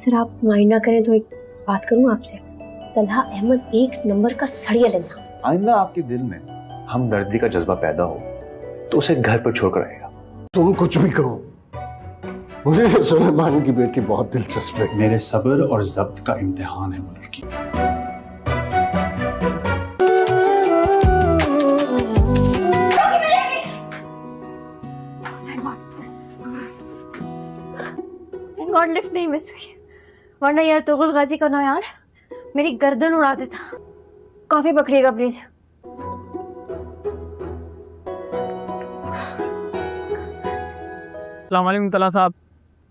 Sir आप mind ना करें तो एक बात करूं आपसे। तलहा अहमद एक नंबर का सड़ियल इंसान। आइंदा आपके दिल में हमदर्दी का जज्बा पैदा हो तो उसे घर पर छोड़कर आएगा। तुम कुछ भी कहो, मुझे सुलेमान की बेटी बहुत दिलचस्प लगी। मेरे सब्र और जब्त का इम्तिहान है वो लड़की। गॉड लिफ्ट नहीं मिस हुई, वरना यार तुगल गाजी का ना यार मेरी गर्दन उड़ा देता। कॉफी पकड़िएगा प्लीज। अस्सलाम वालेकुम तला साहब।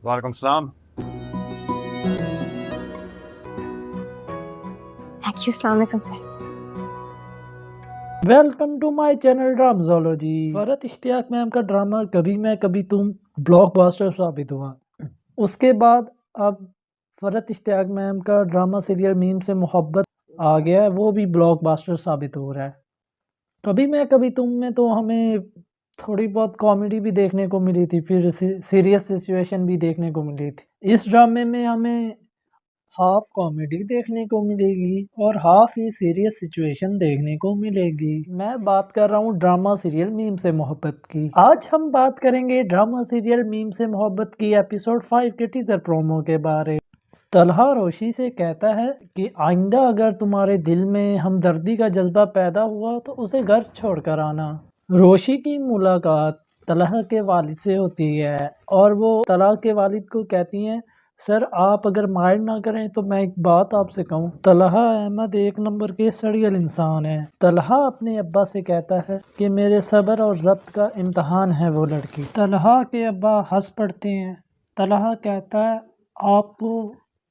वालेकुम सलाम। Thank you. अस्सलाम वालेकुम sir. Welcome to my channel Dramology. Farhat Ishtiaq ma'am का ड्रामा कभी मैं कभी तुम ब्लॉकबस्टर साबित हुआ। उसके बाद अब फरहत इश्तियाक मैम का ड्रामा सीरियल मीम से मोहब्बत आ गया है, वो भी ब्लॉकबस्टर साबित हो रहा है। कभी मैं कभी तुम में तो हमें थोड़ी बहुत कॉमेडी भी देखने को मिली थी, फिर सीरियस सिचुएशन भी देखने को मिली थी। इस ड्रामे में हमें हाफ कॉमेडी देखने को मिलेगी और हाफ ही सीरियस सिचुएशन देखने को मिलेगी। मैं बात कर रहा हूँ ड्रामा सीरियल मीम से मोहब्बत की। आज हम बात करेंगे ड्रामा सीरियल मीम से मोहब्बत की एपिसोड 5 के टीजर प्रोमो के बारे। तलहा रोशी से कहता है कि आइंदा अगर तुम्हारे दिल में हमदर्दी का जज्बा पैदा हुआ तो उसे घर छोड़कर आना। रोशी की मुलाकात तलहा के वालिद से होती है और वो तलहा के वालिद को कहती हैं, सर आप अगर माइंड ना करें तो मैं एक बात आपसे कहूँ। तलहा अहमद एक नंबर के सड़ियल इंसान है। तलहा अपने अब्बा से कहता है कि मेरे सब्र और जब्त का इम्तहान है वो लड़की। तलहा के अब्बा हंस पड़ते हैं। तलहा कहता है आपको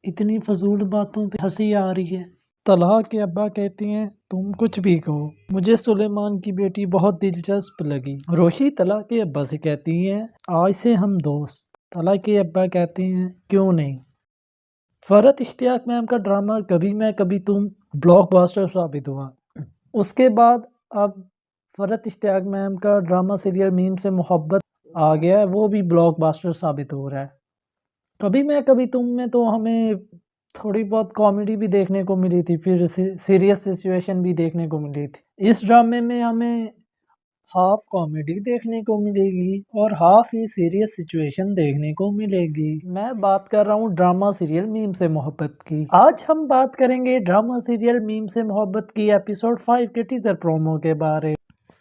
इतनी फजूल बातों पे हंसी आ रही है। तलहा के अब्बा कहती हैं तुम कुछ भी कहो, मुझे सुलेमान की बेटी बहुत दिलचस्प लगी। रोशी तलहा के अब्बा से कहती हैं आज से हम दोस्त। तलहा के अब्बा कहते हैं क्यों नहीं। फरहत इश्तियाक मैम का ड्रामा कभी मैं कभी तुम ब्लॉकबस्टर साबित हुआ। उसके बाद अब फरहत इश्तियाक मैम का ड्रामा सीरियल मीम से मोहब्बत आ गया है, वो भी ब्लॉकबस्टर साबित हो रहा है। कभी मैं कभी तुम में तो हमें थोड़ी बहुत कॉमेडी भी देखने को मिली थी, फिर सीरियस सिचुएशन भी देखने को मिली थी। इस ड्रामे में हमें हाफ कॉमेडी देखने को मिलेगी और हाफ ही सीरियस सिचुएशन देखने को मिलेगी। मैं बात कर रहा हूँ ड्रामा सीरियल मीम से मोहब्बत की। आज हम बात करेंगे ड्रामा सीरियल मीम से मोहब्बत की एपिसोड 5 के टीजर प्रोमो के बारे।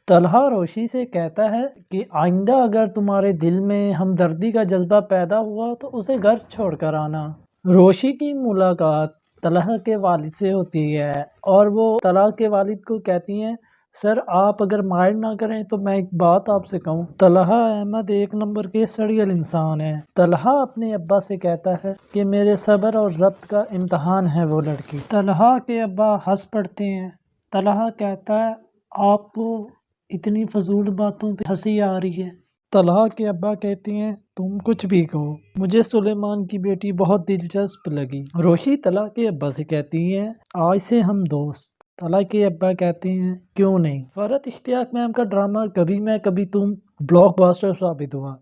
तलहा रोशी से कहता है कि आइंदा अगर तुम्हारे दिल में हमदर्दी का जज्बा पैदा हुआ तो उसे घर छोड़कर आना। रोशी की मुलाकात तलहा के वालिद से होती है और वो तलहा के वालिद को कहती हैं, सर आप अगर माइंड ना करें तो मैं एक बात आपसे कहूँ। तलहा अहमद एक नंबर के सड़ियल इंसान है। तलहा अपने अब्बा से कहता है कि मेरे सब्र और जब्त का इम्तहान है वो लड़की। तलहा के अब्बा हंस पड़ते हैं। तलहा कहता है आपको इतनी फजूल बातों पे हंसी आ रही है। तलहा के अब्बा कहती हैं तुम कुछ भी कहो, मुझे सुलेमान की बेटी बहुत दिलचस्प लगी। रोशी तलहा के अब्बा से कहती हैं आज से हम दोस्त। तलहा के अब्बा कहते हैं क्यों नहीं। फरहत इश्तियाक मैम का ड्रामा कभी मैं कभी तुम ब्लॉकबस्टर साबित हुआ।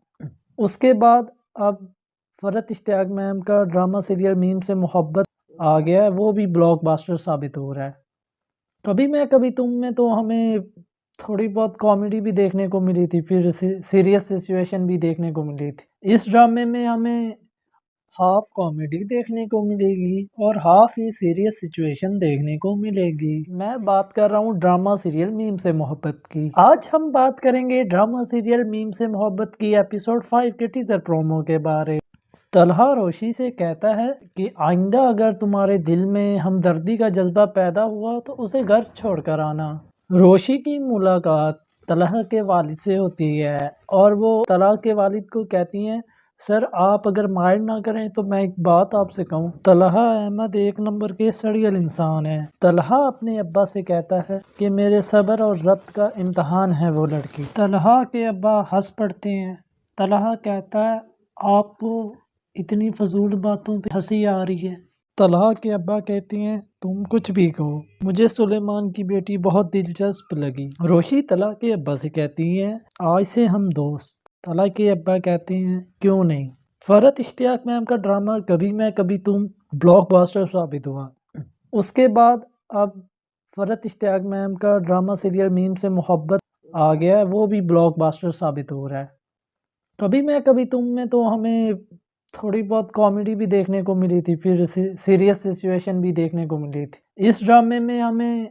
उसके बाद अब फरहत इश्तियाक मैम का ड्रामा सीरियल मीम से मोहब्बत आ गया है, वो भी ब्लॉकबस्टर साबित हो रहा है। कभी मैं कभी तुम में तो हमें थोड़ी बहुत कॉमेडी भी देखने को मिली थी, फिर सीरियस सिचुएशन भी देखने को मिली थी। इस ड्रामे में हमें हाफ कॉमेडी देखने को मिलेगी और हाफ ही सीरियस सिचुएशन देखने को मिलेगी। मैं बात कर रहा हूँ ड्रामा सीरियल मीम से मोहब्बत की। आज हम बात करेंगे ड्रामा सीरियल मीम से मोहब्बत की एपिसोड 5 के टीजर प्रोमो के बारे। तलहा रोशी से कहता है कि आइंदा अगर तुम्हारे दिल में हमदर्दी का जज्बा पैदा हुआ तो उसे घर छोड़कर आना। रोशी की मुलाकात तलहा के वालिद से होती है और वो तलहा के वालिद को कहती हैं, सर आप अगर माइंड ना करें तो मैं एक बात आपसे कहूँ। तलहा अहमद एक नंबर के सड़ियल इंसान है। तलहा अपने अब्बा से कहता है कि मेरे सब्र और जब्त का इम्तहान है वो लड़की। तलहा के अब्बा हंस पड़ते हैं। तलहा कहता है आपको इतनी फजूल बातों पे हंसी आ रही है। तलहा के अब्बा कहती हैं तुम कुछ भी कहो, मुझे सुलेमान की बेटी बहुत दिलचस्प लगी। रोशी तलहा के अब्बा से कहती हैं आज से हम दोस्त। तलहा के अब्बा कहते हैं क्यों नहीं। फरहत इश्तियाक मैम का ड्रामा कभी मैं कभी तुम ब्लॉकबस्टर साबित हुआ। उसके बाद अब फरहत इश्तियाक मैम का ड्रामा सीरियल मीम से मोहब्बत आ गया है, वो भी ब्लॉकबस्टर साबित हो रहा है। कभी मैं कभी तुम में तो हमें थोड़ी बहुत कॉमेडी भी देखने को मिली थी, फिर सीरियस सिचुएशन भी देखने को मिली थी। इस ड्रामे में हमें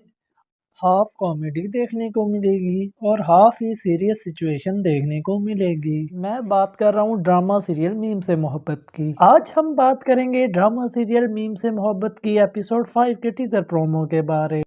हाफ कॉमेडी देखने को मिलेगी और हाफ ही सीरियस सिचुएशन देखने को मिलेगी। मैं बात कर रहा हूँ ड्रामा सीरियल मीम से मोहब्बत की। आज हम बात करेंगे ड्रामा सीरियल मीम से मोहब्बत की एपिसोड 5 के टीजर प्रोमो के बारे।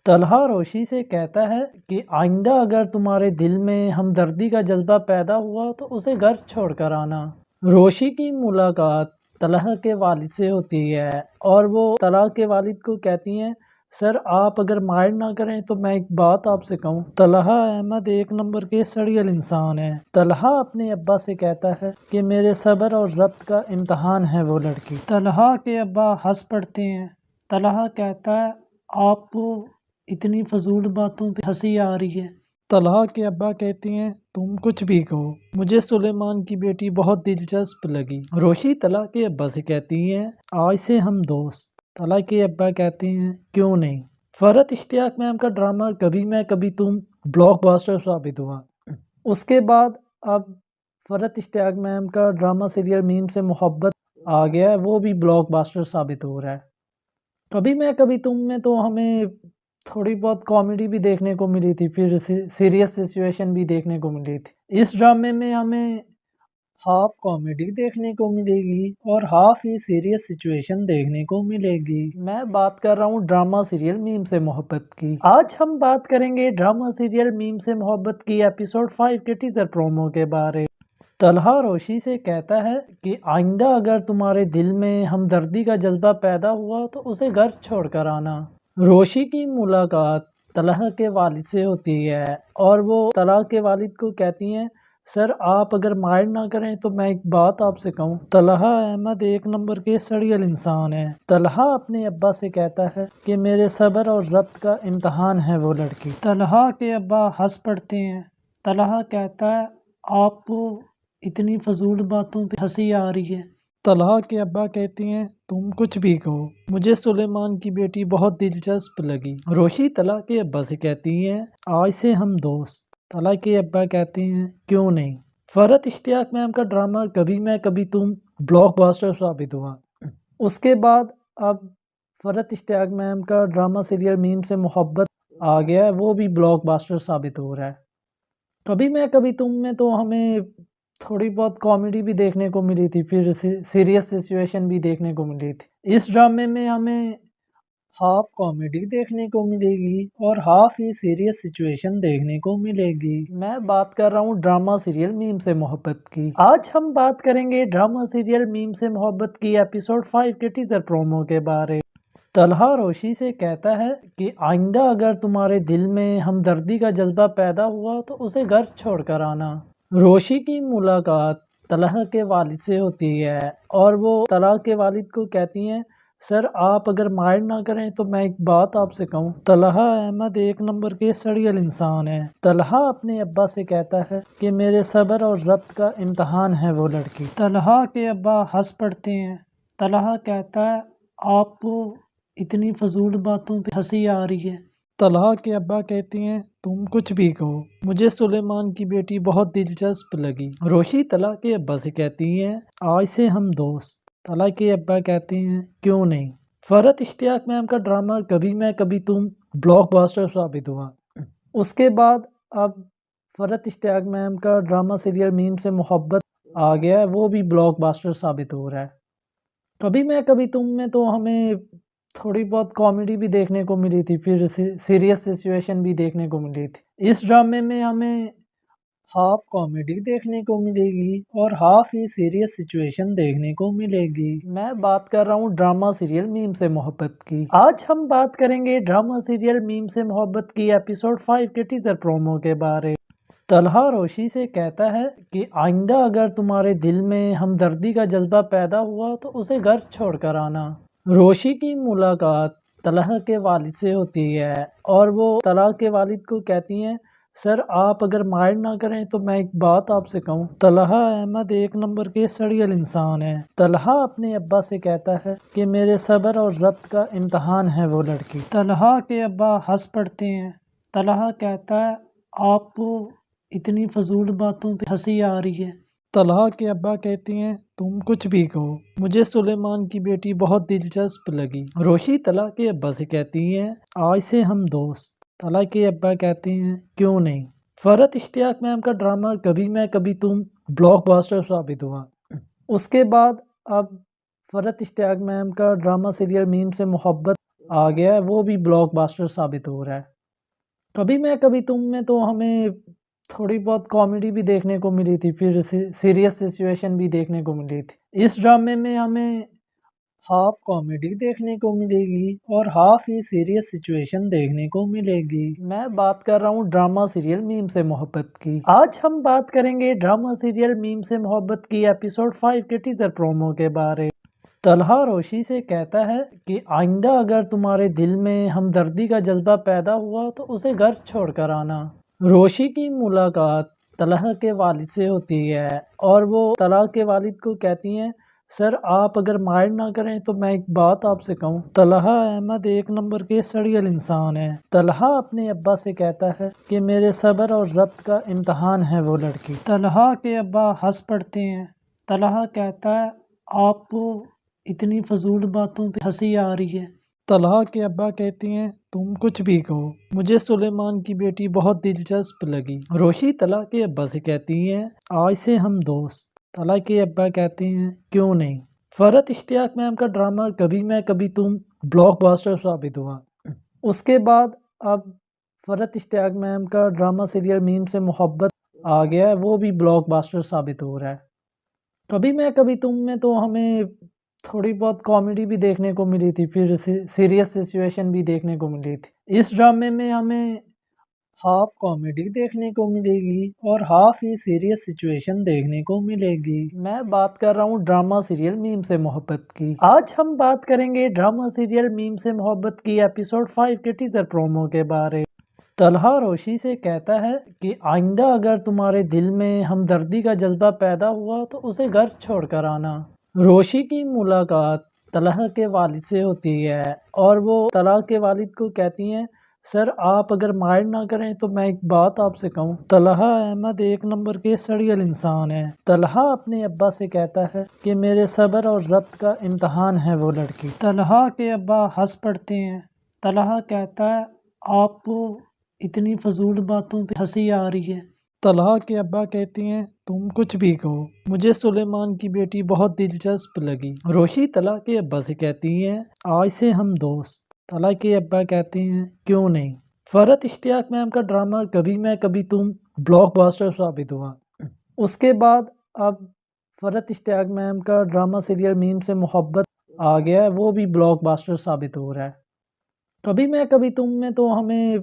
तलहा रोशी से कहता है कि आइंदा अगर तुम्हारे दिल में हमदर्दी का जज्बा पैदा हुआ तो उसे घर छोड़कर आना। रोशी की मुलाकात तलहा के वालिद से होती है और वो तलहा के वालिद को कहती हैं, सर आप अगर माइंड ना करें तो मैं एक बात आपसे कहूँ। तलहा अहमद एक नंबर के सड़ियल इंसान है। तलहा अपने अब्बा से कहता है कि मेरे सब्र और ज़ब्त का इम्तहान है वो लड़की। तलहा के अब्बा हंस पड़ते हैं। तलहा कहता है आपको इतनी फजूल बातों पे हंसी आ रही है। तलहा के अब्बा कहती हैं तुम कुछ भी कहो, मुझे सुलेमान की बेटी बहुत दिलचस्प लगी। रोशी तलहा के अब्बा से कहती हैं आज से हम दोस्त। तलहा के अब्बा कहते हैं क्यों नहीं। फरहत इश्तियाक मैम का ड्रामा कभी मैं कभी तुम ब्लॉकबस्टर साबित हुआ। उसके बाद अब फरहत इश्तियाक मैम का ड्रामा सीरियल मीम से मोहब्बत आ गया है, वो भी ब्लॉकबस्टर साबित हो रहा है। कभी मैं कभी तुम में तो हमें थोड़ी बहुत कॉमेडी भी देखने को मिली थी, फिर सीरियस सिचुएशन भी देखने को मिली थी। इस ड्रामे में हमें हाफ कॉमेडी देखने को मिलेगी और हाफ ही सीरियस सिचुएशन देखने को मिलेगी। मैं बात कर रहा हूँ ड्रामा सीरियल मीम से मोहब्बत की। आज हम बात करेंगे ड्रामा सीरियल मीम से मोहब्बत की एपिसोड 5 के टीजर प्रोमो के बारे। तलहा रोशी से कहता है कि आइंदा अगर तुम्हारे दिल में हमदर्दी का जज्बा पैदा हुआ तो उसे घर छोड़कर आना। रोशी की मुलाकात तलहा के वालिद से होती है और वो तलहा के वालिद को कहती हैं, सर आप अगर माइंड ना करें तो मैं एक बात आपसे कहूँ। तलहा अहमद एक नंबर के सड़ियल इंसान है। तलहा अपने अब्बा से कहता है कि मेरे सब्र और ज़ब्त का इम्तहान है वो लड़की। तलहा के अब्बा हंस पड़ते हैं। तलहा कहता है आपको इतनी फजूल बातों पे हंसी आ रही है। तलहा के अब्बा कहती हैं तुम कुछ भी कहो, मुझे सुलेमान की बेटी बहुत दिलचस्प लगी। रोशी तलहा के अब्बा से कहती हैं आज से हम दोस्त। तलहा के अब्बा कहते हैं क्यों नहीं। फरहत इश्तियाक मैम का ड्रामा कभी मैं कभी तुम ब्लॉकबस्टर साबित हुआ। उसके बाद अब फरहत इश्तियाक मैम का ड्रामा सीरियल मीम से मोहब्बत आ गया है, वो भी ब्लॉकबस्टर साबित हो रहा है। कभी मैं कभी तुम में तो हमें थोड़ी बहुत कॉमेडी भी देखने को मिली थी, फिर सीरियस सिचुएशन भी देखने को मिली थी। इस ड्रामे में हमें हाफ कॉमेडी देखने को मिलेगी और हाफ ही सीरियस सिचुएशन देखने को मिलेगी। मैं बात कर रहा हूँ ड्रामा सीरियल मीम से मोहब्बत की। आज हम बात करेंगे ड्रामा सीरियल मीम से मोहब्बत की एपिसोड 5 के टीजर प्रोमो के बारे। तलहा रोशी से कहता है कि आइंदा अगर तुम्हारे दिल में हमदर्दी का जज्बा पैदा हुआ तो उसे घर छोड़कर आना। रोशी की मुलाकात तलहा के वालिद से होती है और वो तलहा के वालिद को कहती हैं, सर आप अगर माइंड ना करें तो मैं एक बात आपसे कहूँ। तलहा अहमद एक नंबर के सड़ियल इंसान है। तलहा अपने अब्बा से कहता है कि मेरे सब्र और ज़ब्त का इम्तहान है वो लड़की। तलहा के अब्बा हंस पड़ते हैं। तलहा कहता है आपको इतनी फजूल बातों पे हंसी आ रही है। तलहा के अब्बा कहती हैं तुम कुछ भी कहो, मुझे सुलेमान की बेटी बहुत दिलचस्प लगी। रोशी तलहा के अब्बा से कहती हैं आज से हम दोस्त। तलहा के अब्बा कहते हैं क्यों नहीं। फरहत इश्तियाक मैम का ड्रामा कभी मैं कभी तुम ब्लॉकबस्टर साबित हुआ। उसके बाद अब फरहत इश्तियाक मैम का ड्रामा सीरियल मीम से मोहब्बत आ गया है, वो भी ब्लॉकबस्टर साबित हो रहा है। कभी मैं कभी तुम में तो हमें थोड़ी बहुत कॉमेडी भी देखने को मिली थी, फिर सीरियस सिचुएशन भी देखने को मिली थी। इस ड्रामे में हमें हाफ कॉमेडी देखने को मिलेगी और हाफ ही सीरियस सिचुएशन देखने को मिलेगी। मैं बात कर रहा हूँ ड्रामा सीरियल मीम से मोहब्बत की। आज हम बात करेंगे ड्रामा सीरियल मीम से मोहब्बत की एपिसोड 5 के टीजर प्रोमो के बारे। तलहा रोशी से कहता है कि आइंदा अगर तुम्हारे दिल में हमदर्दी का जज्बा पैदा हुआ तो उसे घर छोड़कर आना। रोशी की मुलाकात तलहा के वालिद से होती है और वो तलहा के वालिद को कहती हैं, سر آپ اگر مائنڈ نہ کریں تو میں ایک بات آپ سے کہوں، طلحہ احمد ایک نمبر کے سڑیل انسان ہے۔ طلحہ اپنے ابا سے کہتا ہے کہ میرے صبر اور ضبط کا امتحان ہے وہ لڑکی۔ طلحہ کے ابا ہنس پڑتے ہیں۔ طلحہ کہتا ہے آپ کو اتنی فضول باتوں پہ ہنسی آ رہی ہے۔ طلحہ کے ابا کہتے ہیں تم کچھ بھی کہو، مجھے سلیمان کی بیٹی بہت دلچسپ لگی۔ روشی طلحہ کے ابا سے کہتی ہیں آج سے ہم دوست۔ طلحہ کے ابا کہتے ہیں کیوں نہیں۔ فرحت اشتیاق میم کا ڈرامہ کبھی میں کبھی تم بلاک باسٹر ثابت ہوا۔ اس کے بعد اب فرحت اشتیاق میم کا ڈرامہ سیریل میم سے محبت آ گیا ہے، وہ بھی بلاک باسٹر ثابت ہو رہا ہے۔ کبھی میں کبھی تم میں تو ہمیں تھوڑی بہت کامیڈی بھی دیکھنے کو ملی تھی، پھر سیریس سچویشن بھی دیکھنے کو ملی تھی۔ اس ڈرامے میں ہمیں ہاف کامیڈی دیکھنے کو ملے گی اور ہاف ہی سیریس سچویشن دیکھنے کو ملے گی۔ میں بات کر رہا ہوں ڈرامہ سیریل میم سے محبت کی۔ آج ہم بات کریں گے ڈرامہ سیریل میم سے محبت کی ایپیسوڈ 5 کے ٹیزر پرومو کے بارے۔ طلحہ روشی سے کہتا ہے کہ آئندہ اگر تمہارے دل میں ہمدردی کا جذبہ پیدا ہوا تو اسے گھر چھوڑ کر آنا۔ روشی کی ملاقات طلحہ کے والد سے ہوتی ہے اور وہ طلحہ کے والد کو کہتی ہیں سر آپ اگر مائنڈ نہ کریں تو میں ایک بات آپ سے کہوں، طلحہ احمد ایک نمبر کے سڑیل انسان ہے۔ طلحہ اپنے ابا سے کہتا ہے کہ میرے صبر اور ضبط کا امتحان ہے وہ لڑکی۔ طلحہ کے ابا ہنس پڑتے ہیں۔ طلحہ کہتا ہے آپ کو اتنی فضول باتوں پہ ہنسی آ رہی ہے۔ طلحہ کے ابا کہتے ہیں تم کچھ بھی کہو، مجھے سلیمان کی بیٹی بہت دلچسپ لگی۔ روشی طلحہ کے ابا سے کہتی ہیں آج سے ہم دوست۔ طلحہ کے ابا کہتے ہیں کیوں نہیں۔ فرحت اشتیاق میم کا ڈرامہ کبھی میں کبھی تم بلاک باسٹر ثابت ہوا۔ اس کے بعد اب فرحت اشتیاق میم کا ڈرامہ سیریل میم سے محبت آ گیا ہے، وہ بھی بلاک باسٹر ثابت ہو رہا ہے۔ کبھی میں کبھی تم میں تو ہمیں تھوڑی بہت کامیڈی بھی دیکھنے کو ملی تھی، پھر سیریس سچویشن بھی دیکھنے کو ملی تھی۔ اس ڈرامے میں ہمیں ہاف کامیڈی دیکھنے کو ملے گی اور ہاف ہی سیریس سچویشن دیکھنے کو ملے گی۔ میں بات کر رہا ہوں ڈرامہ سیریل میم سے محبت کی۔ آج ہم بات کریں گے ڈرامہ سیریل میم سے محبت کی ایپیسوڈ 5 کے ٹیزر پرومو کے بارے۔ طلحہ روشی سے کہتا ہے کہ آئندہ اگر تمہارے دل میں ہمدردی کا جذبہ پیدا ہوا تو اسے گھر چھوڑ کر آنا۔ روشی کی ملاقات طلحہ کے والد سے ہوتی ہے اور وہ طلحہ کے والد کو کہتی ہیں سر آپ اگر مائنڈ نہ کریں تو میں ایک بات آپ سے کہوں، طلحہ احمد ایک نمبر کے سڑیل انسان ہے۔ طلحہ اپنے ابا سے کہتا ہے کہ میرے صبر اور ضبط کا امتحان ہے وہ لڑکی۔ طلحہ کے ابا ہنس پڑتے ہیں۔ طلحہ کہتا ہے آپ کو اتنی فضول باتوں پہ ہنسی آ رہی ہے۔ طلحہ کے ابا کہتے ہیں تم کچھ بھی کہو، مجھے سلیمان کی بیٹی بہت دلچسپ لگی۔ روشی طلحہ کے ابا سے کہتی ہیں آج سے ہم دوست۔ طلحہ کے ابا کہتے ہیں کیوں نہیں۔ فرحت اشتیاق میم کا ڈرامہ کبھی میں کبھی تم بلاک باسٹر ثابت ہوا۔ اس کے بعد اب فرحت اشتیاق میم کا ڈرامہ سیریل میم سے محبت آ گیا ہے، وہ بھی بلاک باسٹر ثابت ہو رہا ہے۔ کبھی میں کبھی تم میں تو ہمیں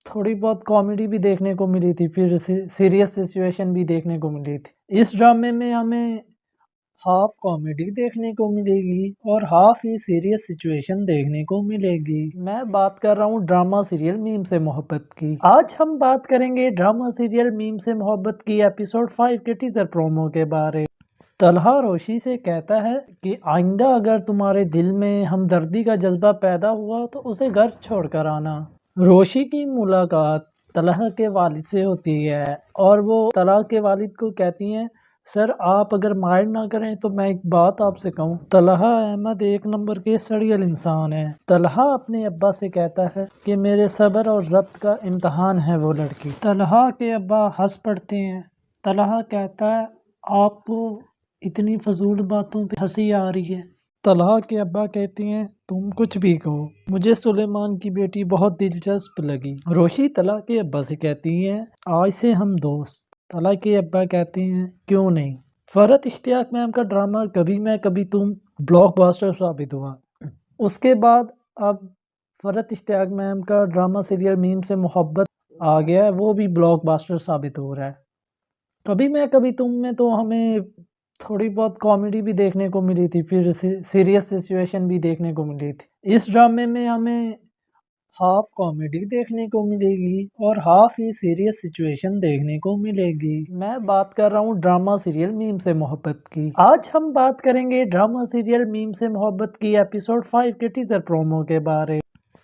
تھوڑی بہت کامیڈی بھی دیکھنے کو ملی تھی، پھر سیریس سچویشن بھی دیکھنے کو ملی تھی۔ اس ڈرامے میں ہمیں ہاف کامیڈی دیکھنے کو ملے گی اور ہاف ہی سیریس سچویشن دیکھنے کو ملے گی۔ میں بات کر رہا ہوں ڈرامہ سیریل میم سے محبت کی۔ آج ہم بات کریں گے ڈرامہ سیریل میم سے محبت کی ایپیسوڈ 5 کے ٹیزر پرومو کے بارے۔ طلحہ روشی سے کہتا ہے کہ آئندہ اگر تمہارے دل میں ہمدردی کا جذبہ پیدا ہوا تو اسے گھر چھوڑ کر آنا۔ روشی کی ملاقات طلحہ کے والد سے ہوتی ہے اور وہ طلحہ کے والد کو کہتی ہیں سر آپ اگر مائنڈ نہ کریں تو میں ایک بات آپ سے کہوں، طلحہ احمد ایک نمبر کے سڑیل انسان ہے۔ طلحہ اپنے ابا سے کہتا ہے کہ میرے صبر اور ضبط کا امتحان ہے وہ لڑکی۔ طلحہ کے ابا ہنس پڑتے ہیں۔ طلحہ کہتا ہے آپ کو اتنی فضول باتوں پہ ہنسی آ رہی ہے۔ طلحہ کے ابا کہتے ہیں تم کچھ بھی کہو، مجھے سلیمان کی بیٹی بہت دلچسپ لگی۔ روشی طلحہ کے ابا سے کہتی ہیں آج سے ہم دوست۔ طلحہ کے ابا کہتے ہیں کیوں نہیں۔ فرحت اشتیاق میم کا ڈرامہ کبھی میں کبھی تم بلاک باسٹر ثابت ہوا۔ اس کے بعد اب فرحت اشتیاق میم کا ڈرامہ سیریل میم سے محبت آ گیا ہے، وہ بھی بلاک باسٹر ثابت ہو رہا ہے۔ کبھی میں کبھی تم میں تو ہمیں تھوڑی بہت کامیڈی بھی دیکھنے کو ملی تھی، پھر سیریس سچویشن بھی دیکھنے کو ملی تھی۔ اس ڈرامے میں ہمیں ہاف کامیڈی دیکھنے کو ملے گی اور ہاف ہی سیریس سچویشن دیکھنے کو ملے گی۔ میں بات کر رہا ہوں ڈرامہ سیریل میم سے محبت کی۔ آج ہم بات کریں گے ڈرامہ سیریل میم سے محبت کی ایپیسوڈ 5 کے ٹیزر پرومو کے بارے۔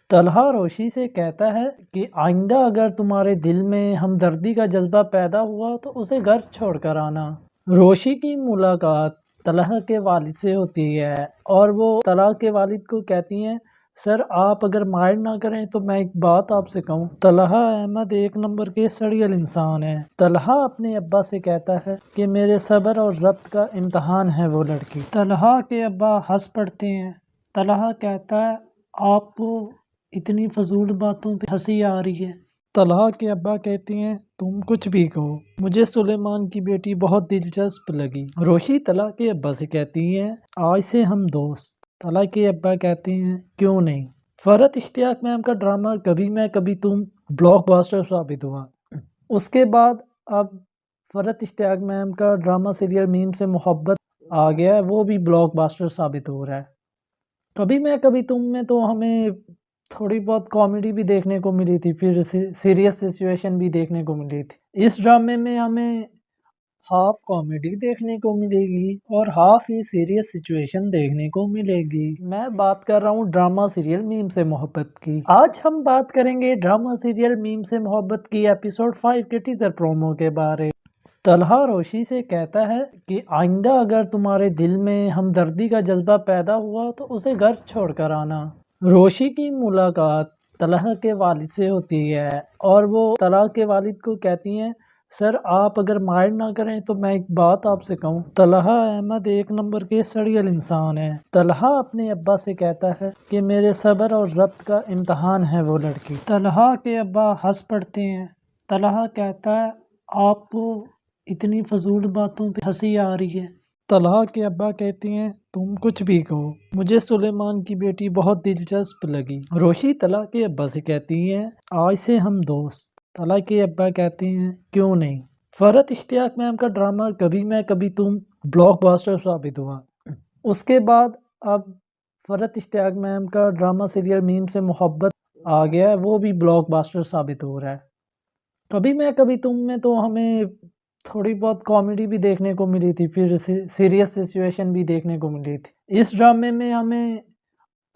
طلحہ روشی سے کہتا ہے کہ آئندہ اگر تمہارے دل میں ہمدردی کا جذبہ پیدا ہوا تو اسے گھر چھوڑ کر آنا۔ روشی کی ملاقات طلحہ کے والد سے ہوتی ہے اور وہ طلحہ کے والد کو کہتی ہیں، سر آپ اگر مائنڈ نہ کریں تو میں ایک بات آپ سے کہوں۔ طلحہ احمد ایک نمبر کے سڑیل انسان ہے۔ طلحہ اپنے ابا سے کہتا ہے کہ میرے صبر اور ضبط کا امتحان ہے وہ لڑکی۔ طلحہ کے ابا ہنس پڑتے ہیں۔ طلحہ کہتا ہے آپ کو اتنی فضول باتوں پہ ہنسی آ رہی ہے۔ طلحہ کے ابا کہتے ہیں تم کچھ بھی کہو، مجھے سلیمان کی بیٹی بہت دلچسپ لگی۔ روشی طلحہ کے ابا سے کہتی ہیں آج سے ہم دوست۔ طلحہ کے ابا کہتے ہیں کیوں نہیں۔ فرحت اشتیاق میم کا ڈرامہ کبھی میں کبھی تم بلاک باسٹر ثابت ہوا۔ اس کے بعد اب فرحت اشتیاق میم کا ڈرامہ سیریل میم سے محبت آ گیا ہے، وہ بھی بلاک باسٹر ثابت ہو رہا ہے۔ کبھی میں کبھی تم میں تو ہمیں تھوڑی بہت کامیڈی بھی دیکھنے کو ملی تھی، پھر سیریس سچویشن بھی دیکھنے کو ملی تھی۔ اس ڈرامے میں ہمیں ہاف کامیڈی دیکھنے کو ملے گی اور ہاف ہی سیریس سچویشن دیکھنے کو ملے گی۔ میں بات کر رہا ہوں ڈرامہ سیریل میم سے محبت کی۔ آج ہم بات کریں گے ڈرامہ سیریل میم سے محبت کی ایپیسوڈ 5 کے ٹیزر پرومو کے بارے۔ طلحہ روشی سے کہتا ہے کہ آئندہ اگر تمہارے دل میں ہمدردی کا جذبہ پیدا ہوا تو اسے گھر چھوڑ کر آنا۔ روشی کی ملاقات طلحہ کے والد سے ہوتی ہے اور وہ طلحہ کے والد کو کہتی ہیں سر آپ اگر مائنڈ نہ کریں تو میں ایک بات آپ سے کہوں۔ طلحہ احمد ایک نمبر کے سڑیل انسان ہے۔ طلحہ اپنے ابا سے کہتا ہے کہ میرے صبر اور ضبط کا امتحان ہے وہ لڑکی۔ طلحہ کے ابا ہنس پڑتے ہیں۔ طلحہ کہتا ہے آپ کو اتنی فضول باتوں پہ ہنسی آ رہی ہے۔ طلحہ کے ابا کہتے ہیں تم کچھ بھی کہو، مجھے سلیمان کی بیٹی بہت دلچسپ لگی۔ روشی طلحہ کے ابا سے کہتی ہیں آج سے ہم دوست۔ طلحہ کے ابا کہتے ہیں کیوں نہیں۔ فرحت اشتیاق میم کا ڈرامہ کبھی میں کبھی تم بلاک باسٹر ثابت ہوا۔ اس کے بعد اب فرحت اشتیاق میم کا ڈرامہ سیریل میم سے محبت آ گیا ہے، وہ بھی بلاک باسٹر ثابت ہو رہا ہے۔ کبھی میں کبھی تم میں تو ہمیں تھوڑی بہت کامیڈی بھی دیکھنے کو ملی تھی، پھر سیریس سچویشن بھی دیکھنے کو ملی تھی۔ اس ڈرامے میں ہمیں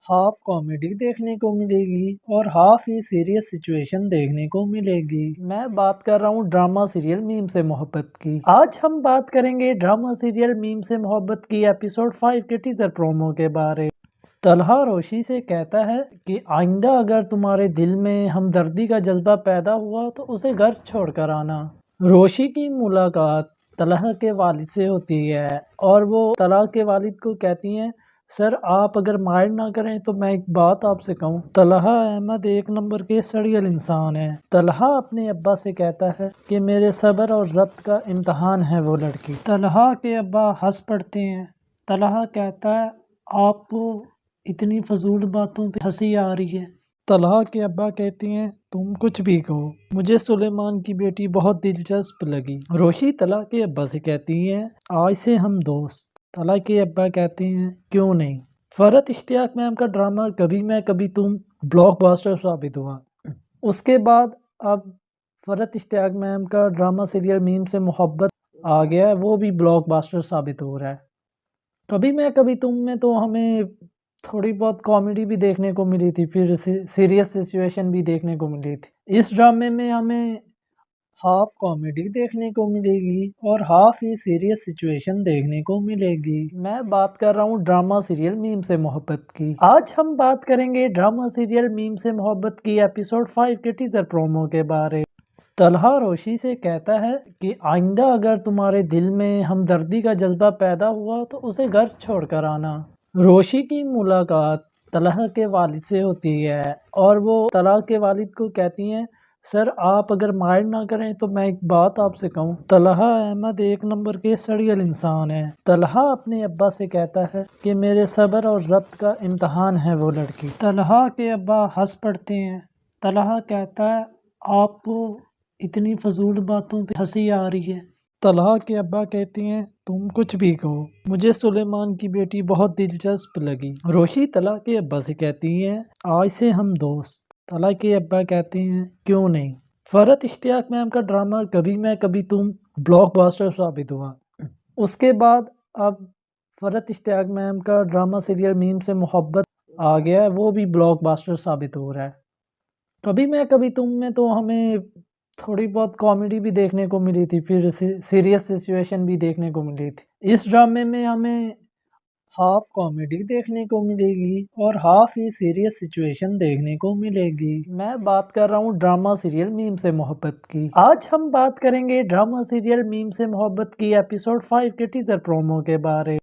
ہاف کامیڈی دیکھنے کو ملے گی اور ہاف ہی سیریس سچویشن دیکھنے کو ملے گی۔ میں بات کر رہا ہوں ڈرامہ سیریل میم سے محبت کی۔ آج ہم بات کریں گے ڈرامہ سیریل میم سے محبت کی ایپیسوڈ 5 کے ٹیزر پرومو کے بارے۔ طلحہ روشی سے کہتا ہے کہ آئندہ اگر تمہارے دل میں ہمدردی کا جذبہ پیدا ہوا تو اسے گھر چھوڑ کر آنا۔ روشی کی ملاقات طلحہ کے والد سے ہوتی ہے اور وہ طلحہ کے والد کو کہتی ہیں سر آپ اگر مائنڈ نہ کریں تو میں ایک بات آپ سے کہوں۔ طلحہ احمد ایک نمبر کے سڑیل انسان ہے۔ طلحہ اپنے ابا سے کہتا ہے کہ میرے صبر اور ضبط کا امتحان ہے وہ لڑکی۔ طلحہ کے ابا ہنس پڑتے ہیں۔ طلحہ کہتا ہے آپ کو اتنی فضول باتوں پہ ہنسی آ رہی ہے۔ طلحہ کے ابا کہتے ہیں تم کچھ بھی کہو، مجھے سلیمان کی بیٹی بہت دلچسپ لگی۔ روشی طلحہ کے ابا سے کہتی ہیں آج سے ہم دوست۔ طلحہ کے ابا کہتے ہیں کیوں نہیں۔ فرحت اشتیاق میم کا ڈرامہ کبھی میں کبھی تم بلاک باسٹر ثابت ہوا۔ اس کے بعد اب فرحت اشتیاق میم کا ڈرامہ سیریل میم سے محبت آ گیا ہے، وہ بھی بلاک باسٹر ثابت ہو رہا ہے۔ کبھی میں کبھی تم میں تو ہمیں تھوڑی بہت کامیڈی بھی دیکھنے کو ملی تھی، پھر سیریس سچویشن بھی دیکھنے کو ملی تھی۔ اس ڈرامے میں ہمیں ہاف کامیڈی دیکھنے کو ملے گی اور ہاف ہی سیریس سچویشن دیکھنے کو ملے گی۔ میں بات کر رہا ہوں ڈرامہ سیریل میم سے محبت کی۔ آج ہم بات کریں گے ڈرامہ سیریل میم سے محبت کی ایپیسوڈ 5 کے ٹیزر پرومو کے بارے۔ طلحہ روشی سے کہتا ہے کہ آئندہ اگر تمہارے دل میں ہمدردی کا جذبہ پیدا ہوا تو اسے گھر چھوڑ کر آنا۔ روشی کی ملاقات طلحہ کے والد سے ہوتی ہے اور وہ طلحہ کے والد کو کہتی ہیں سر آپ اگر مائنڈ نہ کریں تو میں ایک بات آپ سے کہوں۔ طلحہ احمد ایک نمبر کے سڑیل انسان ہے۔ طلحہ اپنے ابا سے کہتا ہے کہ میرے صبر اور ضبط کا امتحان ہے وہ لڑکی۔ طلحہ کے ابا ہنس پڑتے ہیں۔ طلحہ کہتا ہے آپ کو اتنی فضول باتوں پہ ہنسی آ رہی ہے۔ طلحہ کے ابا کہتے ہیں تم کچھ بھی کہو، مجھے سلیمان کی بیٹی بہت دلچسپ لگی۔ روشی طلحہ کے ابا سے کہتی ہیں آج سے ہم دوست۔ तला के अब्बा कहते हैं क्यों नहीं। फरहत इश्तियाक मैम का ड्रामा कभी मैं कभी तुम ब्लॉकबस्टर साबित हुआ। उसके बाद अब फरहत इश्तियाक मैम का ड्रामा सीरियल मीम से मोहब्बत आ गया है, वो भी ब्लॉकबस्टर साबित हो रहा है। कभी मैं कभी तुम में तो हमें थोड़ी बहुत कॉमेडी भी देखने को मिली थी, फिर सीरियस सिचुएशन भी देखने को मिली थी। इस ड्रामे में हमें हाफ कॉमेडी देखने को मिलेगी और हाफ ही सीरियस सिचुएशन देखने को मिलेगी। मैं बात कर रहा हूँ ड्रामा सीरियल मीम से मोहब्बत की। आज हम बात करेंगे ड्रामा सीरियल मीम से मोहब्बत की एपिसोड 5 के टीजर प्रोमो के बारे।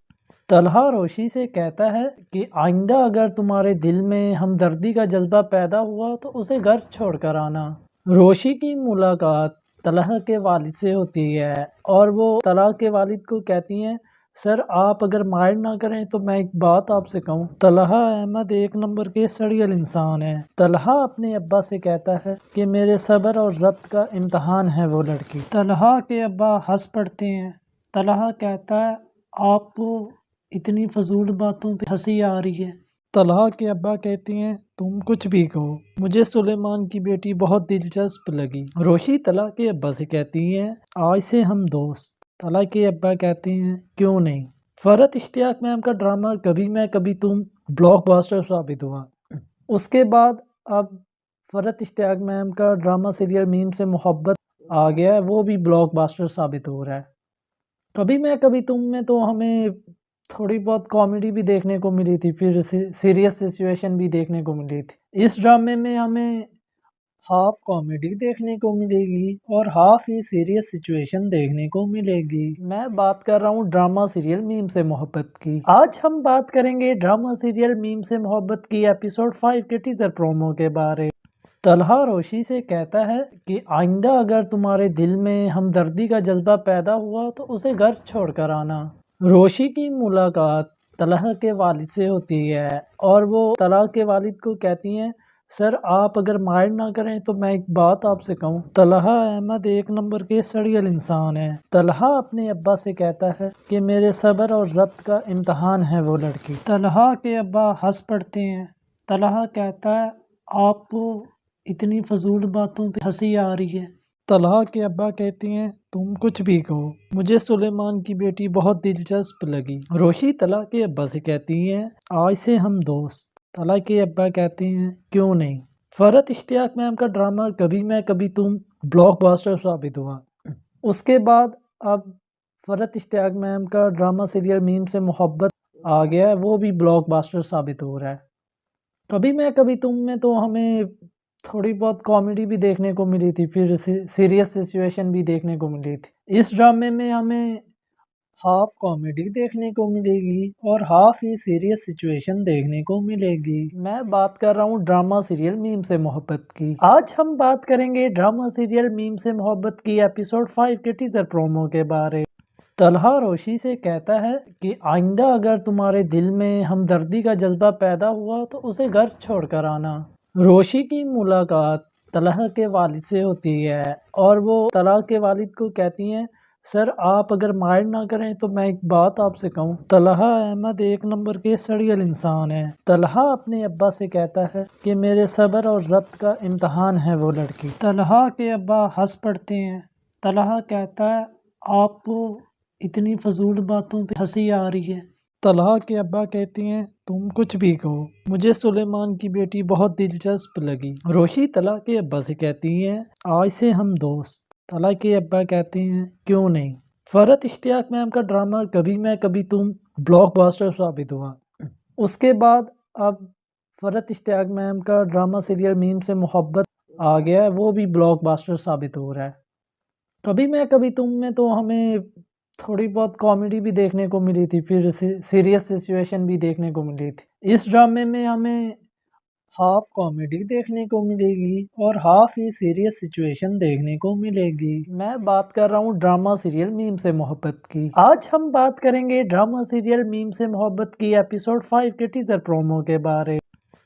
तलहा रोशी से कहता है कि आइंदा अगर तुम्हारे दिल में हमदर्दी का जज्बा पैदा हुआ तो उसे घर छोड़कर आना। रोशी की मुलाकात तलहा के वालिद से होती है और वो तलहा के वालिद को कहती हैं, सर आप अगर माइंड ना करें तो मैं एक बात आपसे कहूँ। तलहा अहमद एक नंबर के सड़ियल इंसान है। तलहा अपने अब्बा से कहता है कि मेरे सब्र और ज़ब्त का इम्तहान है वो लड़की। तलहा के अब्बा हंस पड़ते हैं। तलहा कहता है आपको इतनी फजूल बातों पे हंसी आ रही है। तलहा के अब्बा कहते हैं तुम कुछ भी कहो, मुझे सुलेमान की बेटी बहुत दिलचस्प लगी। रोशी तलहा के अब्बा से कहती हैं आज से हम दोस्त। तलहा के अब्बा कहते हैं क्यों नहीं। फरहत इश्तियाक मैम का ड्रामा कभी मैं कभी तुम ब्लॉकबस्टर साबित हुआ। उसके बाद अब फरहत इश्तियाक मैम का ड्रामा सीरियल मीम से मोहब्बत आ गया है, वो भी ब्लॉकबस्टर साबित हो रहा है। कभी मैं कभी तुम में तो हमें थोड़ी बहुत कॉमेडी भी देखने को मिली थी, फिर सीरियस सिचुएशन भी देखने को मिली थी। इस ड्रामे में हमें हाफ कॉमेडी देखने को मिलेगी और हाफ ही सीरियस सिचुएशन देखने को मिलेगी। मैं बात कर रहा हूँ ड्रामा सीरियल मीम से मोहब्बत की। आज हम बात करेंगे ड्रामा सीरियल मीम से मोहब्बत की एपिसोड 5 के टीजर प्रोमो के बारे। तलहा रोशी से कहता है कि आइंदा अगर तुम्हारे दिल में हमदर्दी का जज्बा पैदा हुआ तो उसे घर छोड़कर आना। रोशी की मुलाकात तलहा के वालिद से होती है और वो तलहा के वालिद को कहती हैं, सर आप अगर माइंड ना करें तो मैं एक बात आपसे कहूँ। तलहा अहमद एक नंबर के सड़ियल इंसान है। तलहा अपने अब्बा से कहता है कि मेरे सब्र और ज़ब्त का इम्तहान है वो लड़की। तलहा के अब्बा हंस पड़ते हैं। तलहा कहता है आपको इतनी फजूल बातों पे हंसी आ रही है। तलहा के अब्बा कहते हैं तुम कुछ भी कहो, मुझे सुलेमान की बेटी बहुत दिलचस्प लगी। रोशी तलहा के अब्बा से कहती हैं आज से हम दोस्त। तलहा के अब्बा कहते हैं क्यों नहीं। फरहत इश्तियाक मैम का ड्रामा कभी मैं कभी तुम ब्लॉकबस्टर साबित हुआ। उसके बाद अब फरहत इश्तियाक मैम का ड्रामा सीरियल मीम से मोहब्बत आ गया है, वो भी ब्लॉकबस्टर साबित हो रहा है। कभी मैं कभी तुम में तो हमें थोड़ी बहुत कॉमेडी भी देखने को मिली थी, फिर सीरियस सिचुएशन भी देखने को मिली थी। इस ड्रामे में हमें हाफ कॉमेडी देखने को मिलेगी और हाफ ही सीरियस सिचुएशन देखने को मिलेगी। मैं बात कर रहा हूँ ड्रामा सीरियल मीम से मोहब्बत की। आज हम बात करेंगे ड्रामा सीरियल मीम से मोहब्बत की एपिसोड 5 के टीजर प्रोमो के बारे। तलहा रोशी से कहता है कि आइंदा अगर तुम्हारे दिल में हमदर्दी का जज्बा पैदा हुआ तो उसे घर छोड़कर आना। रोशी की मुलाकात तलहा के वालिद से होती है और वो तलहा के वालिद को कहती हैं, सर आप अगर माइंड ना करें तो मैं एक बात आपसे कहूँ। तलहा अहमद एक नंबर के सड़ियल इंसान है। तलहा अपने अब्बा से कहता है कि मेरे सब्र और ज़ब्त का इम्तहान है वो लड़की। तलहा के अब्बा हंस पड़ते हैं। तलहा कहता है आपको इतनी फजूल बातों पे हंसी आ रही है। तलहा के अब्बा कहते हैं तुम कुछ भी कहो, मुझे सुलेमान की बेटी बहुत दिलचस्प लगी। रोशी तलहा के अब्बा से कहती हैं आज से हम दोस्त। तलहा के अब्बा कहते हैं क्यों नहीं। फरहत इश्तियाक मैम का ड्रामा कभी मैं कभी तुम ब्लॉकबस्टर साबित हुआ। उसके बाद अब फरहत इश्तियाक मैम का ड्रामा सीरियल मीम से मोहब्बत आ गया है, वो भी ब्लॉकबस्टर साबित हो रहा है। कभी मैं कभी तुम में तो हमें थोड़ी बहुत कॉमेडी भी देखने को मिली थी, फिर सीरियस सिचुएशन भी देखने को मिली थी। इस ड्रामे में हमें हाफ कॉमेडी देखने को मिलेगी और हाफ ही सीरियस सिचुएशन देखने को मिलेगी। मैं बात कर रहा हूँ ड्रामा सीरियल मीम से मोहब्बत की। आज हम बात करेंगे ड्रामा सीरियल मीम से मोहब्बत की एपिसोड 5 के टीजर प्रोमो के बारे।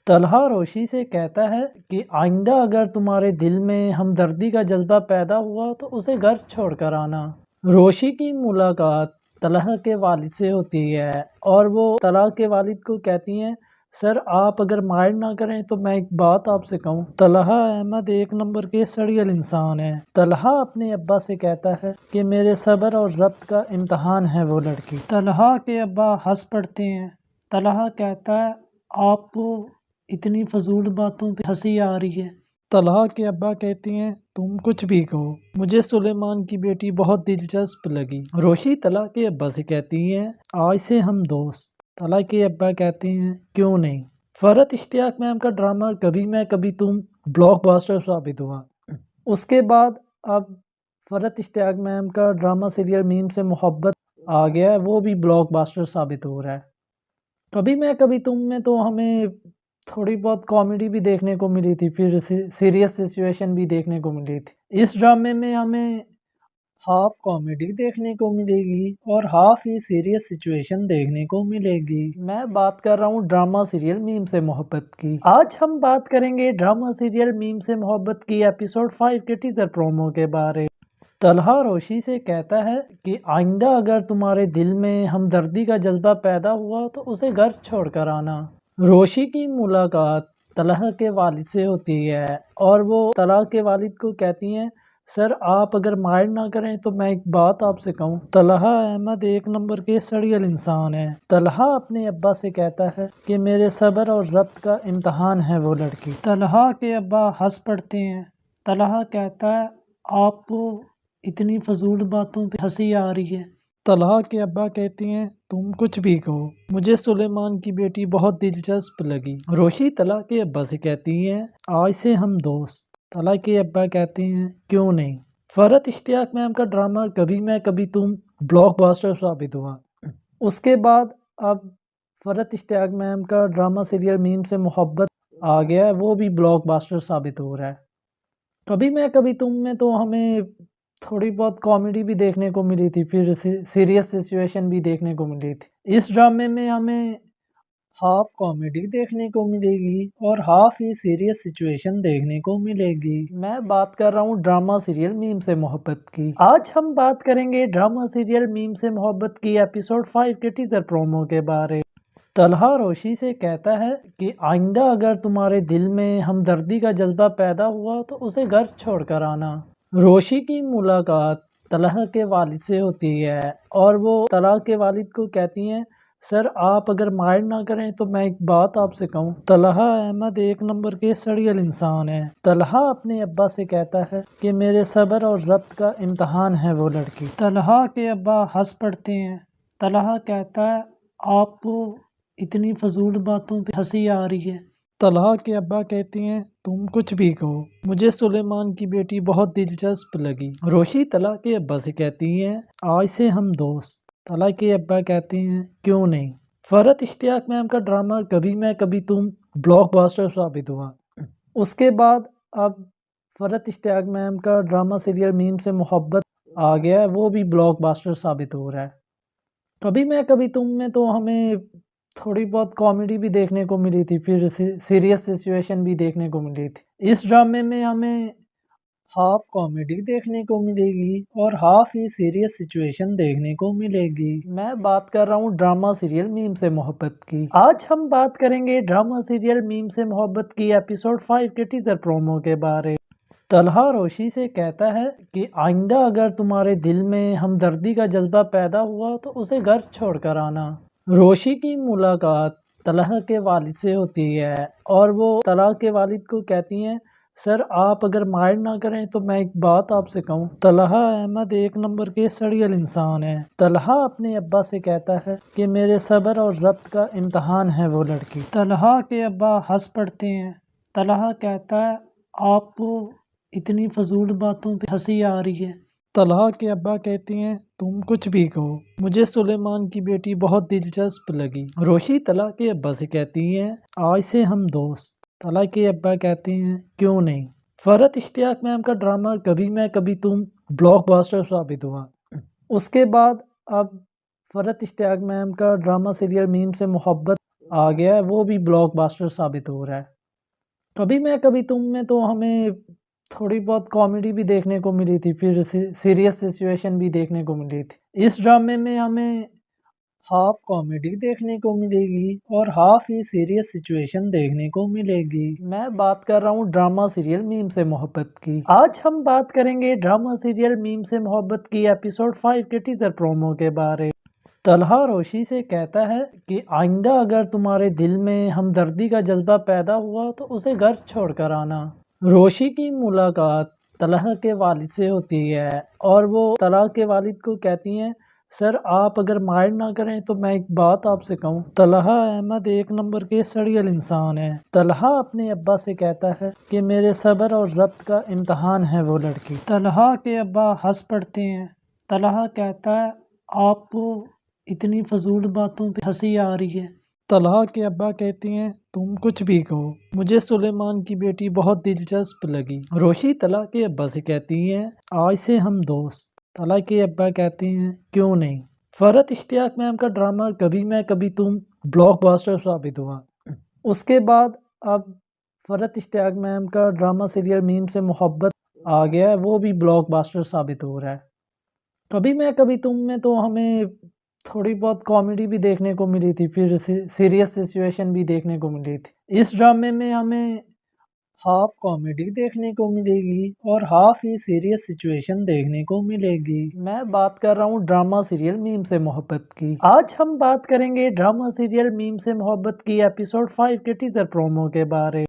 तलहा रोशी से कहता है कि आइंदा अगर तुम्हारे दिल में हमदर्दी का जज्बा पैदा हुआ तो उसे घर छोड़कर आना। रोशी की मुलाकात तलहा के वालिद से होती है और वो तलहा के वालिद को कहती हैं, سر آپ اگر مائنڈ نہ کریں تو میں ایک بات آپ سے کہوں، طلحہ احمد ایک نمبر کے سڑیل انسان ہے۔ طلحہ اپنے ابا سے کہتا ہے کہ میرے صبر اور ضبط کا امتحان ہے وہ لڑکی۔ طلحہ کے ابا ہنس پڑتے ہیں۔ طلحہ کہتا ہے آپ کو اتنی فضول باتوں پہ ہنسی آ رہی ہے۔ طلحہ کے ابا کہتے ہیں تم کچھ بھی کہو، مجھے سلیمان کی بیٹی بہت دلچسپ لگی۔ روشی طلحہ کے ابا سے کہتی ہیں آج سے ہم دوست۔ طلحہ کے ابا کہتے ہیں کیوں نہیں۔ فرحت اشتیاق میم کا ڈرامہ کبھی میں کبھی تم بلاک باسٹر ثابت ہوا۔ اس کے بعد اب فرحت اشتیاق میم کا ڈرامہ سیریل میم سے محبت آ گیا ہے، وہ بھی بلاک باسٹر ثابت ہو رہا ہے۔ کبھی میں کبھی تم میں تو ہمیں تھوڑی بہت کامیڈی بھی دیکھنے کو ملی تھی، پھر سیریس سچویشن بھی دیکھنے کو ملی تھی۔ اس ڈرامے میں ہمیں ہاف کامیڈی دیکھنے کو ملے گی اور ہاف ہی سیریس سچویشن دیکھنے کو ملے گی۔ میں بات کر رہا ہوں ڈرامہ سیریل میم سے محبت کی۔ آج ہم بات کریں گے ڈرامہ سیریل میم سے محبت کی ایپیسوڈ 5 کے ٹیزر پرومو کے بارے۔ طلحہ روشی سے کہتا ہے کہ آئندہ اگر تمہارے دل میں ہمدردی کا جذبہ پیدا ہوا تو اسے گھر چھوڑ کر آنا۔ روشی کی ملاقات طلحہ کے والد سے ہوتی ہے اور وہ طلحہ کے والد کو کہتی ہیں سر آپ اگر مائنڈ نہ کریں تو میں ایک بات آپ سے کہوں، طلحہ احمد ایک نمبر کے سڑیل انسان ہے۔ طلحہ اپنے ابا سے کہتا ہے کہ میرے صبر اور ضبط کا امتحان ہے وہ لڑکی۔ طلحہ کے ابا ہنس پڑتے ہیں۔ طلحہ کہتا ہے آپ کو اتنی فضول باتوں پہ ہنسی آ رہی ہے۔ طلحہ کے ابا کہتے ہیں تم کچھ بھی کہو، مجھے سلیمان کی بیٹی بہت دلچسپ لگی۔ روشی طلحہ کے ابا سے کہتی ہیں آج سے ہم دوست۔ طلحہ کے ابا کہتے ہیں کیوں نہیں۔ فرحت اشتیاق میم کا ڈرامہ کبھی میں کبھی تم بلاک باسٹر ثابت ہوا۔ اس کے بعد اب فرحت اشتیاق میم کا ڈرامہ سیریل میم سے محبت آ گیا ہے، وہ بھی بلاک باسٹر ثابت ہو رہا ہے۔ کبھی میں کبھی تم میں تو ہمیں تھوڑی بہت کامیڈی بھی دیکھنے کو ملی تھی، پھر سیریس سچویشن بھی دیکھنے کو ملی تھی۔ اس ڈرامے میں ہمیں ہاف کامیڈی دیکھنے کو ملے گی اور ہاف ہی سیریس سچویشن دیکھنے کو ملے گی۔ میں بات کر رہا ہوں ڈرامہ سیریل میم سے محبت کی۔ آج ہم بات کریں گے ڈرامہ سیریل میم سے محبت کی ایپیسوڈ 5 کے ٹیزر پرومو کے بارے۔ طلحہ روشی سے کہتا ہے کہ آئندہ اگر تمہارے دل میں ہمدردی کا جذبہ پیدا ہوا تو اسے گھر چھوڑ کر آنا۔ روشی کی ملاقات طلحہ کے والد سے ہوتی ہے اور وہ طلحہ کے والد کو کہتی ہیں سر آپ اگر مائنڈ نہ کریں تو میں ایک بات آپ سے کہوں، طلحہ احمد ایک نمبر کے سڑیل انسان ہے۔ طلحہ اپنے ابا سے کہتا ہے کہ میرے صبر اور ضبط کا امتحان ہے وہ لڑکی۔ طلحہ کے ابا ہنس پڑتے ہیں۔ طلحہ کہتا ہے آپ کو اتنی فضول باتوں پہ ہنسی آ رہی ہے۔ طلحہ کے ابا کہتے ہیں تم کچھ بھی کہو، مجھے سلیمان کی بیٹی بہت دلچسپ لگی۔ روشی طلحہ کے ابا سے کہتی ہیں آج سے ہم دوست۔ طلحہ کے ابا کہتے ہیں کیوں نہیں۔ فرحت اشتیاق میم کا ڈرامہ کبھی میں کبھی تم بلاک باسٹر ثابت ہوا۔ اس کے بعد اب فرحت اشتیاق میم کا ڈرامہ سیریل میم سے محبت آ گیا ہے، وہ بھی بلاک باسٹر ثابت ہو رہا ہے۔ کبھی میں کبھی تم میں تو ہمیں تھوڑی بہت کامیڈی بھی دیکھنے کو ملی تھی، پھر سیریس سچویشن بھی دیکھنے کو ملی تھی۔ اس ڈرامے میں ہمیں ہاف کامیڈی دیکھنے کو ملے گی اور ہاف ہی سیریس سچویشن دیکھنے کو ملے گی۔ میں بات کر رہا ہوں ڈرامہ سیریل میم سے محبت کی۔ آج ہم بات کریں گے ڈرامہ سیریل میم سے محبت کی ایپیسوڈ 5 کے ٹیزر پرومو کے بارے۔ طلحہ روشی سے کہتا ہے کہ آئندہ اگر تمہارے دل میں ہمدردی کا جذبہ پیدا ہوا تو اسے گھر چھوڑ کر آنا۔ روشی کی ملاقات طلحہ کے والد سے ہوتی ہے اور وہ طلحہ کے والد کو کہتی ہیں سر آپ اگر مائنڈ نہ کریں تو میں ایک بات آپ سے کہوں، طلحہ احمد ایک نمبر کے سڑیل انسان ہے۔ طلحہ اپنے ابا سے کہتا ہے کہ میرے صبر اور ضبط کا امتحان ہے وہ لڑکی۔ طلحہ کے ابا ہنس پڑتے ہیں۔ طلحہ کہتا ہے آپ کو اتنی فضول باتوں پہ ہنسی آ رہی ہے۔ طلحہ کے ابا کہتے ہیں تم کچھ بھی کہو، مجھے سلیمان کی بیٹی بہت دلچسپ لگی۔ روشی طلحہ کے ابا سے کہتی ہیں آج سے ہم دوست۔ طلحہ کے ابا کہتے ہیں کیوں نہیں۔ فرحت اشتیاق میم کا ڈرامہ کبھی میں کبھی تم بلاک باسٹر ثابت ہوا۔ اس کے بعد اب فرحت اشتیاق میم کا ڈرامہ سیریل میم سے محبت آ گیا ہے، وہ بھی بلاک باسٹر ثابت ہو رہا ہے۔ کبھی میں کبھی تم میں تو ہمیں تھوڑی بہت کامیڈی بھی دیکھنے کو ملی تھی، پھر سیریس سچویشن بھی دیکھنے کو ملی تھی۔ اس ڈرامے میں ہمیں हाफ कॉमेडी देखने को मिलेगी और हाफ ही सीरियस सिचुएशन देखने को मिलेगी। मैं बात कर रहा हूँ ड्रामा सीरियल मीम से मोहब्बत की। आज हम बात करेंगे ड्रामा सीरियल मीम से मोहब्बत की एपिसोड 5 के टीजर प्रोमो के बारे। तलहा रोशी से कहता है कि आइंदा अगर तुम्हारे दिल में हमदर्दी का जज्बा पैदा हुआ तो उसे घर छोड़कर आना। रोशी की मुलाकात तलहा के वालिद से होती है और वो तलहा के वालिद को कहती हैं, सर आप अगर माइंड ना करें तो मैं एक बात आपसे कहूँ। तलहा अहमद एक नंबर के सड़ियल इंसान है। तलहा अपने अब्बा से कहता है कि मेरे सब्र और ज़ब्त का इम्तहान है वो लड़की। तलहा के अब्बा हंस पड़ते हैं। तलहा कहता है आपको इतनी फजूल बातों पे हंसी आ रही है। तलहा के अब्बा कहती हैं तुम कुछ भी कहो, मुझे सुलेमान की बेटी बहुत दिलचस्प लगी। रोशी तलहा के अब्बा से कहती हैं आज से हम दोस्त। तलहा के अब्बा कहते हैं क्यों नहीं। फरहत इश्तियाक मैम का ड्रामा कभी मैं कभी तुम ब्लॉकबस्टर साबित हुआ। उसके बाद अब फरहत इश्तियाक मैम का ड्रामा सीरियल मीम से मोहब्बत आ गया है, वो भी ब्लॉकबस्टर साबित हो रहा है। कभी मैं कभी तुम में तो हमें थोड़ी बहुत कॉमेडी भी देखने को मिली थी, फिर सीरियस सिचुएशन भी देखने को मिली थी। इस ड्रामे में हमें हाफ कॉमेडी देखने को मिलेगी और हाफ ही सीरियस सिचुएशन देखने को मिलेगी। मैं बात कर रहा हूँ ड्रामा सीरियल मीम से मोहब्बत की। आज हम बात करेंगे ड्रामा सीरियल मीम से मोहब्बत की एपिसोड 5 के टीजर प्रोमो के बारे।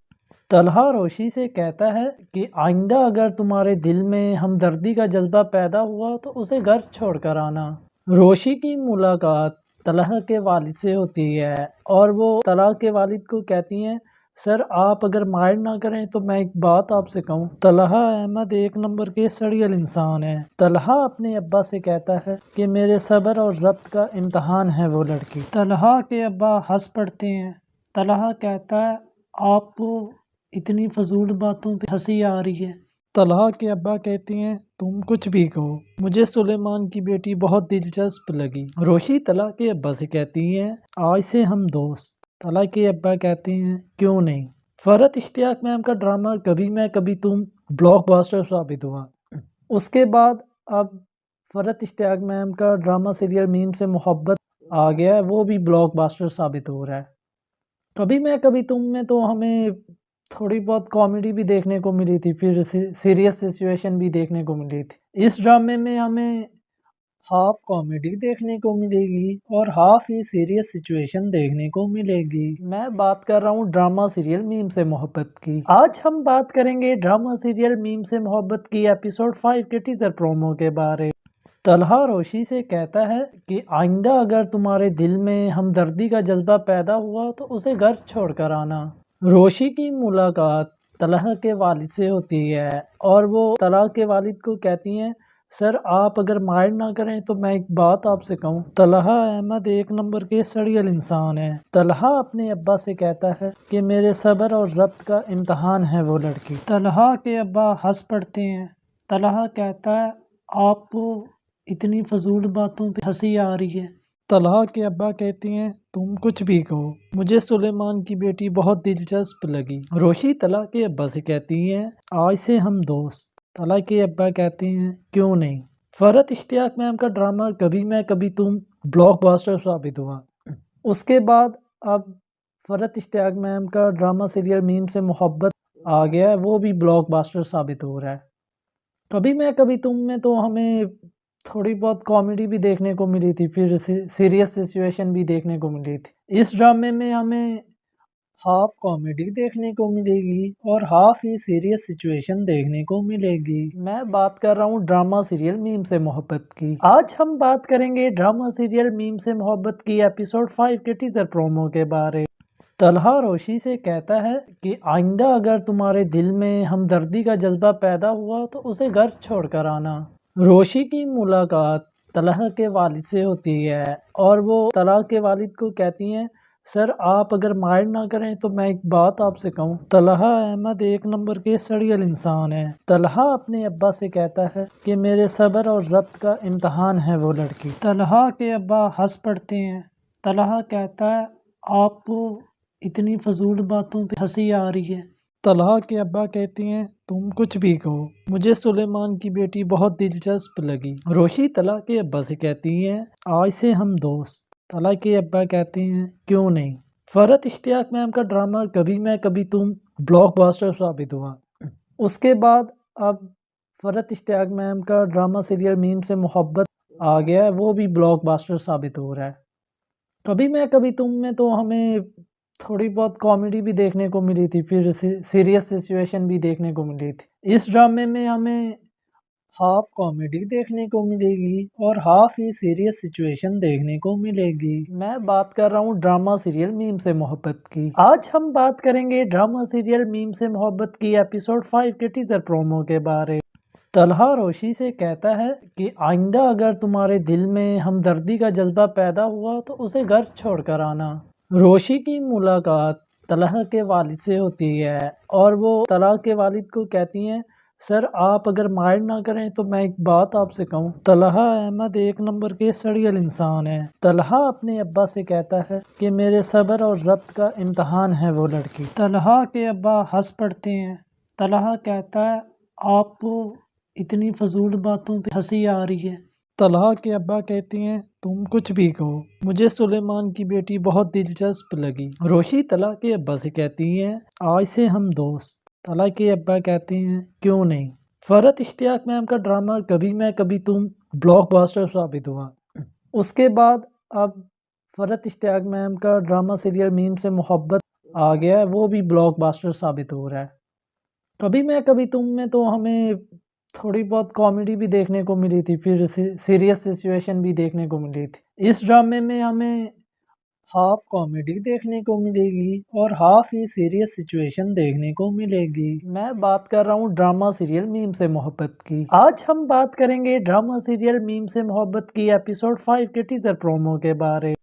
तलहा रोशी से कहता है कि आइंदा अगर तुम्हारे दिल में हमदर्दी का जज्बा पैदा हुआ तो उसे घर छोड़कर आना। रोशी की मुलाकात तलहा के वालिद से होती है और वो तलहा के वालिद को कहती हैं, सर आप अगर माइंड ना करें तो मैं एक बात आपसे कहूँ। तलहा अहमद एक नंबर के सड़ियल इंसान है। तलहा अपने अब्बा से कहता है कि मेरे सब्र और ज़ब्त का इम्तहान है वो लड़की। तलहा के अब्बा हंस पड़ते हैं। तलहा कहता है आपको इतनी फजूल बातों पे हंसी आ रही है। तलहा के अब्बा कहती हैं तुम कुछ भी कहो, मुझे सुलेमान की बेटी बहुत दिलचस्प लगी। रोशी तलहा के अब्बा से कहती हैं आज से हम दोस्त। तलहा के अब्बा कहते हैं क्यों नहीं। फरहत इश्तियाक मैम का ड्रामा कभी मैं कभी तुम ब्लॉकबस्टर साबित हुआ। उसके बाद अब फरहत इश्तियाक मैम का ड्रामा सीरियल मीम से मोहब्बत आ गया है, वो भी ब्लॉकबस्टर साबित हो रहा है। कभी मैं कभी तुम में तो हमें थोड़ी बहुत कॉमेडी भी देखने को मिली थी, फिर सीरियस सिचुएशन भी देखने को मिली थी। इस ड्रामे में हमें हाफ कॉमेडी देखने को मिलेगी और हाफ ही सीरियस सिचुएशन देखने को मिलेगी। मैं बात कर रहा हूँ ड्रामा सीरियल मीम से मोहब्बत की। आज हम बात करेंगे ड्रामा सीरियल मीम से मोहब्बत की एपिसोड 5 के टीजर प्रोमो के बारे। तलहा रोशी से कहता है कि आइंदा अगर तुम्हारे दिल में हमदर्दी का जज्बा पैदा हुआ तो उसे घर छोड़कर आना। रोशी की मुलाकात तलहा के वालिद से होती है और वो तलहा के वालिद को कहती हैं, सर आप अगर माइंड ना करें तो मैं एक बात आपसे कहूँ। तलहा अहमद एक नंबर के सड़ियल इंसान है। तलहा अपने अब्बा से कहता है कि मेरे सब्र और ज़ब्त का इम्तहान है वो लड़की। तलहा के अब्बा हंस पड़ते हैं। तलहा कहता है आपको इतनी फजूल बातों पे हंसी आ रही है। तलहा के अब्बा कहती हैं तुम कुछ भी कहो, मुझे सुलेमान की बेटी बहुत दिलचस्प लगी। रोशी तलहा के अब्बा से कहती हैं आज से हम दोस्त। तलहा के अब्बा कहते हैं क्यों नहीं। फरहत इश्तियाक मैम का ड्रामा कभी मैं कभी तुम ब्लॉकबस्टर साबित हुआ। उसके बाद अब फरहत इश्तियाक मैम का ड्रामा सीरियल मीम से मोहब्बत आ गया है, वो भी ब्लॉकबस्टर साबित हो रहा है। कभी मैं कभी तुम में तो हमें थोड़ी बहुत कॉमेडी भी देखने को मिली थी, फिर सीरियस सिचुएशन भी देखने को मिली थी। इस ड्रामे में हमें हाफ कॉमेडी देखने को मिलेगी और हाफ ही सीरियस सिचुएशन देखने को मिलेगी। मैं बात कर रहा हूँ ड्रामा सीरियल मीम से मोहब्बत की। आज हम बात करेंगे ड्रामा सीरियल मीम से मोहब्बत की एपिसोड 5 के टीजर प्रोमो के बारे। तलहा रोशी से कहता है कि आइंदा अगर तुम्हारे दिल में हमदर्दी का जज्बा पैदा हुआ तो उसे घर छोड़कर आना। रोशी की मुलाकात तलहा के वालिद से होती है और वो तलहा के वालिद को कहती हैं, सर आप अगर माइंड ना करें तो मैं एक बात आपसे कहूँ। तलहा अहमद एक नंबर के सड़ियल इंसान है। तलहा अपने अब्बा से कहता है कि मेरे सब्र और ज़ब्त का इम्तहान है वो लड़की। तलहा के अब्बा हंस पड़ते हैं। तलहा कहता है आपको इतनी फजूल बातों पे हंसी आ रही है। तलहा के अब्बा कहती हैं तुम कुछ भी कहो, मुझे सुलेमान की बेटी बहुत दिलचस्प लगी। रोशी तलहा के अब्बा से कहती हैं आज से हम दोस्त। तला के अब्बा कहते हैं क्यों नहीं। फरहत इश्तियाक मैम का ड्रामा कभी मैं कभी तुम ब्लॉकबस्टर साबित हुआ। उसके बाद अब फरहत इश्तियाक मैम का ड्रामा सीरियल मीम से मोहब्बत आ गया है, वो भी ब्लॉकबस्टर साबित हो रहा है। कभी मैं कभी तुम में तो हमें थोड़ी बहुत कॉमेडी भी देखने को मिली थी, फिर सीरियस सिचुएशन भी देखने को मिली थी। इस ड्रामे में हमें हाफ कॉमेडी देखने को मिलेगी और हाफ ही सीरियस सिचुएशन देखने को मिलेगी। मैं बात कर रहा हूँ ड्रामा सीरियल मीम से मोहब्बत की। आज हम बात करेंगे ड्रामा सीरियल मीम से मोहब्बत की एपिसोड 5 के टीजर प्रोमो के बारे। तलहा रोशी से कहता है कि आइंदा अगर तुम्हारे दिल में हमदर्दी का जज्बा पैदा हुआ तो उसे घर छोड़कर आना। रोशी की मुलाकात तलहा के वालिद से होती है और वो तलहा के वालिद को कहती हैं, सर आप अगर माइंड ना करें तो मैं एक बात आपसे कहूँ। तलहा अहमद एक नंबर के सड़ियल इंसान है। तलहा अपने अब्बा से कहता है कि मेरे सब्र और ज़ब्त का इम्तहान है वो लड़की। तलहा के अब्बा हंस पड़ते हैं। तलहा कहता है आपको इतनी फजूल बातों पे हंसी आ रही है। तलहा के अब्बा कहते हैं तुम कुछ भी कहो, मुझे सुलेमान की बेटी बहुत दिलचस्प लगी। रोशी तलहा के अब्बा से कहती हैं आज से हम दोस्त। तलहा के अब्बा कहते हैं क्यों नहीं। फरहत इश्तियाक मैम का ड्रामा कभी मैं कभी तुम ब्लॉकबस्टर साबित हुआ। उसके बाद अब फरहत इश्तियाक मैम का ड्रामा सीरियल मीम से मोहब्बत आ गया है, वो भी ब्लॉकबस्टर साबित हो रहा है। कभी मैं कभी तुम में तो हमें थोड़ी बहुत कॉमेडी भी देखने को मिली थी, फिर सीरियस सिचुएशन भी देखने को मिली थी। इस ड्रामे में हमें हाफ कॉमेडी देखने को मिलेगी और हाफ ही सीरियस सिचुएशन देखने को मिलेगी। मैं बात कर रहा हूँ ड्रामा सीरियल मीम से मोहब्बत की। आज हम बात करेंगे ड्रामा सीरियल मीम से मोहब्बत की एपिसोड 5 के टीजर प्रोमो के बारे।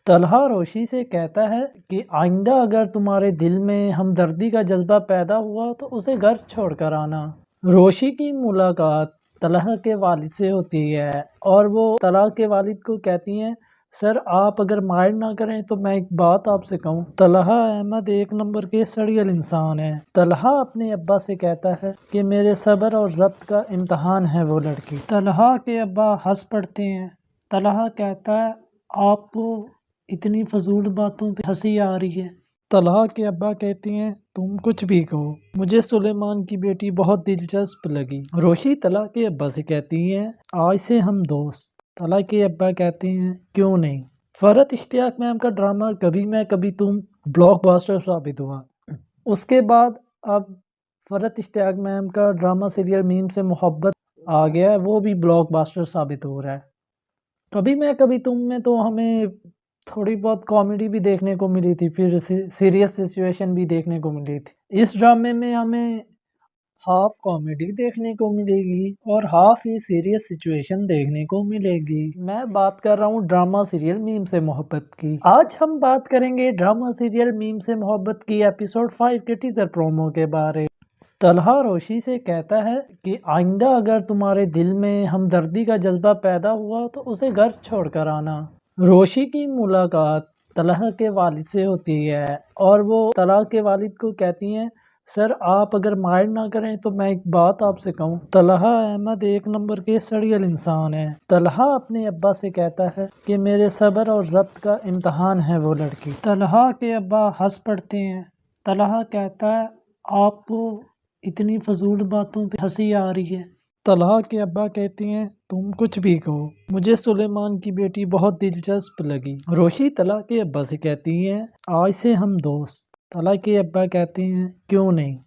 तलहा रोशी से कहता है कि आइंदा अगर तुम्हारे दिल में हमदर्दी का जज्बा पैदा हुआ तो उसे घर छोड़कर आना। रोशी की मुलाकात तलहा के वालिद से होती है और वो तलहा के वालिद को कहती हैं, सर आप अगर माइंड ना करें तो मैं एक बात आपसे कहूँ। तलहा अहमद एक नंबर के सड़ियल इंसान है। तलहा अपने अब्बा से कहता है कि मेरे सब्र और ज़ब्त का इम्तहान है वो लड़की। तलहा के अब्बा हंस पड़ते हैं। तलहा कहता है आपको इतनी फजूल बातों पे हंसी आ रही है। तलहा के अब्बा कहते हैं तुम कुछ भी कहो, मुझे सुलेमान की बेटी बहुत दिलचस्प लगी। रोशी तलहा के अब्बा से कहती हैं आज से हम दोस्त। तलहा के अब्बा कहते हैं क्यों नहीं। फरहत इश्तियाक मैम का ड्रामा कभी मैं कभी तुम ब्लॉकबस्टर साबित हुआ। उसके बाद अब फरहत इश्तियाक मैम का ड्रामा सीरियल मीम से मोहब्बत आ गया है, वो भी ब्लॉकबस्टर साबित हो रहा है। कभी मैं कभी तुम में तो हमें थोड़ी बहुत कॉमेडी भी देखने को मिली थी, फिर सीरियस सिचुएशन भी देखने को मिली थी। इस ड्रामे में हमें हाफ कॉमेडी देखने को मिलेगी और हाफ ही सीरियस सिचुएशन देखने को मिलेगी। मैं बात कर रहा हूँ ड्रामा सीरियल मीम से मोहब्बत की। आज हम बात करेंगे ड्रामा सीरियल मीम से मोहब्बत की एपिसोड 5 के टीजर प्रोमो के बारे। तलहा रोशी से कहता है कि आइंदा अगर तुम्हारे दिल में हमदर्दी का जज्बा पैदा हुआ तो उसे घर छोड़कर आना। रोशी की मुलाकात तलहा के वालिद से होती है और वो तलहा के वालिद को कहती हैं, सर आप अगर माइंड ना करें तो मैं एक बात आपसे कहूँ। तलहा अहमद एक नंबर के सड़ियल इंसान है। तलहा अपने अब्बा से कहता है कि मेरे सब्र और ज़ब्त का इम्तहान है वो लड़की। तलहा के अब्बा हंस पड़ते हैं। तलहा कहता है आपको इतनी फजूल बातों पे हंसी आ रही है। तलहा के अब्बा कहते हैं तुम कुछ भी कहो, मुझे सुलेमान की बेटी बहुत दिलचस्प लगी। रोशी तलहा के अब्बा से कहती हैं आज से हम दोस्त। तलहा के अब्बा कहते हैं क्यों नहीं।